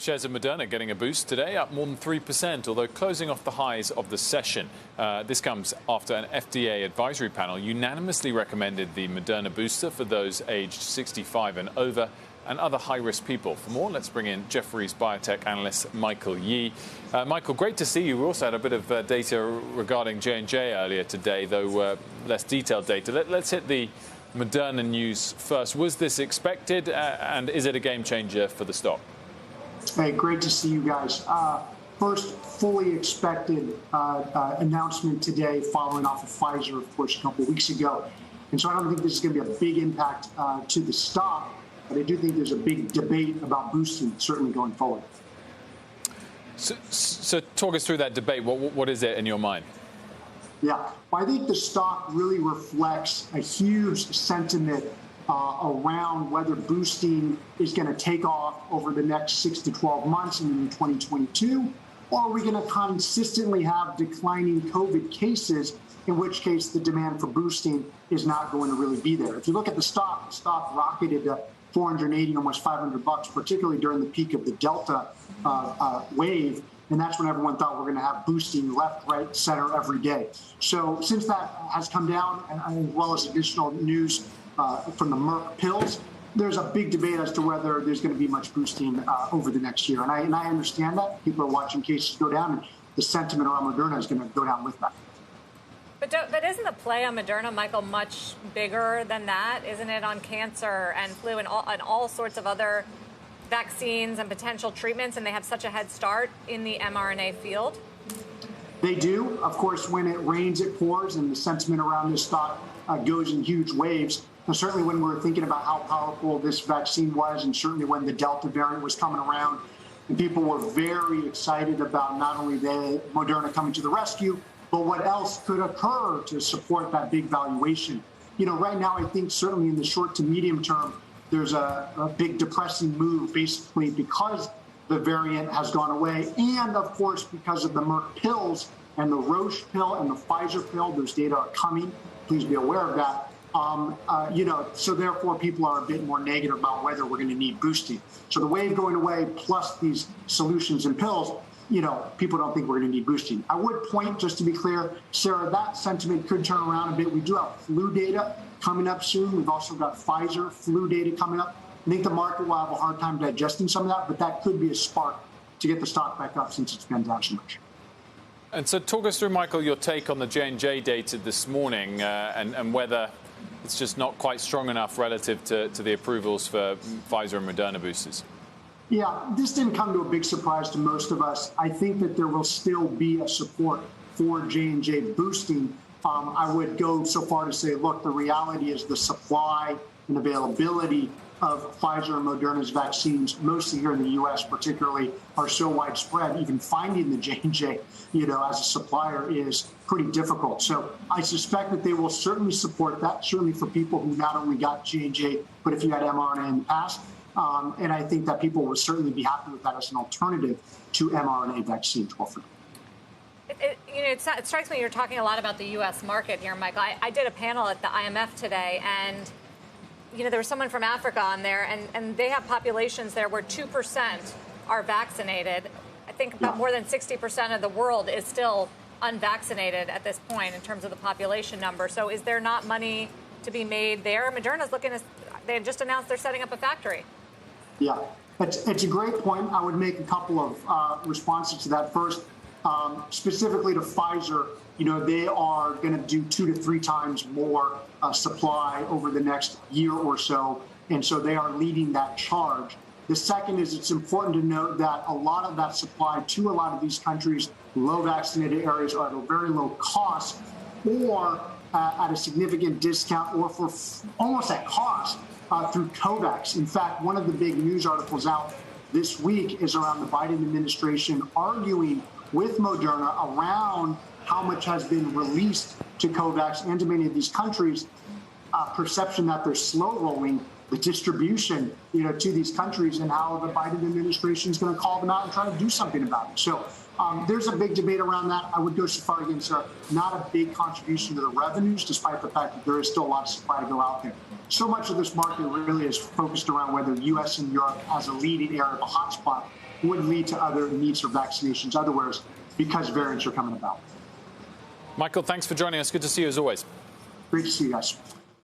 Shares of Moderna getting a boost today, up more than 3%, although closing off the highs of the session. This comes after an FDA advisory panel unanimously recommended the Moderna booster for those aged 65 and over and other high-risk people. For more, let's bring in Jefferies biotech analyst Michael Yee. Michael, great to see you. We also had a bit of data regarding J&J earlier today, though less detailed data. Let's hit the Moderna news first. Was this expected, and is it a game changer for the stock? Hey, great to see you guys. First, fully expected announcement today following off of Pfizer, of course, a couple of weeks ago. And so I don't think this is going to be a big impact to the stock, but I do think there's a big debate about boosting, certainly going forward. So talk us through that debate. What is it in your mind? Yeah, well, I think the stock really reflects a huge sentiment around whether boosting is going to take off over the next 6 to 12 months and in 2022, or are we going to consistently have declining COVID cases, in which case the demand for boosting is not going to really be there. If you look at the stock rocketed to 480, almost $500, particularly during the peak of the Delta wave. And that's when everyone thought we're going to have boosting left, right, center every day. So since that has come down, as well as additional news from the Merck pills, there's a big debate as to whether there's going to be much boosting over the next year. And I understand that. People are watching cases go down, and the sentiment around Moderna is going to go down with that. But isn't the play on Moderna, Michael, much bigger than that? Isn't it on cancer and flu and all sorts of other vaccines and potential treatments, and they have such a head start in the mRNA field? They do. Of course, when it rains, it pours, and the sentiment around this stock goes in huge waves. And certainly when we're thinking about how powerful this vaccine was, and certainly when the Delta variant was coming around, and people were very excited about not only the Moderna coming to the rescue, but what else could occur to support that big valuation. You know, right now, I think certainly in the short to medium term, there's a big depressing move basically because the variant has gone away, and of course because of the Merck pills and the Roche pill and the Pfizer pill. Those data are coming. Please be aware of that. So therefore people are a bit more negative about whether we're going to need boosting. So the wave going away plus these solutions and pills, people don't think we're going to need boosting. I would point, just to be clear, Sarah, that sentiment could turn around a bit. We do have flu data coming up soon. We've also got Pfizer flu data coming up. I think the market will have a hard time digesting some of that, but that could be a spark to get the stock back up since it's been down so much. And so talk us through, Michael, your take on the J&J data this morning and whether it's just not quite strong enough relative to the approvals for Pfizer and Moderna boosters. Yeah, this didn't come to a big surprise to most of us. I think that there will still be a support for J&J boosting. I would go so far to say, look, the reality is the supply and availability of Pfizer and Moderna's vaccines, mostly here in the U.S. particularly, are so widespread. Even finding the J&J, as a supplier is pretty difficult. So I suspect that they will certainly support that, certainly for people who not only got J&J, but if you had mRNA in the past. And I think that people will certainly be happy with that as an alternative to mRNA vaccines. It strikes me you're talking a lot about the U.S. market here, Michael. I did a panel at the IMF today, and there was someone from Africa on there, and they have populations there where 2% are vaccinated. I think about more than 60% of the world is still unvaccinated at this point in terms of the population number. So is there not money to be made there? Moderna's they just announced they're setting up a factory. Yeah, it's a great point. I would make a couple of responses to that. First, specifically to Pfizer, they are going to do 2 to 3 times more supply over the next year or so, and so they are leading that charge. The second is it's important to note that a lot of that supply to a lot of these countries, low vaccinated areas, are at a very low cost or at a significant discount or for almost at cost through COVAX. In fact, one of the big news articles out this week is around the Biden administration arguing with Moderna around how much has been released to COVAX and to many of these countries, perception that they're slow rolling the distribution, to these countries, and how the Biden administration is going to call them out and try to do something about it. So there's a big debate around that. I would go so far against not a big contribution to the revenues, despite the fact that there is still a lot of supply to go out there. So much of this market really is focused around whether U.S. and Europe as a leading area of a hotspot would lead to other needs for vaccinations otherwise because variants are coming about. Michael, thanks for joining us. Good to see you as always. Great to see you guys.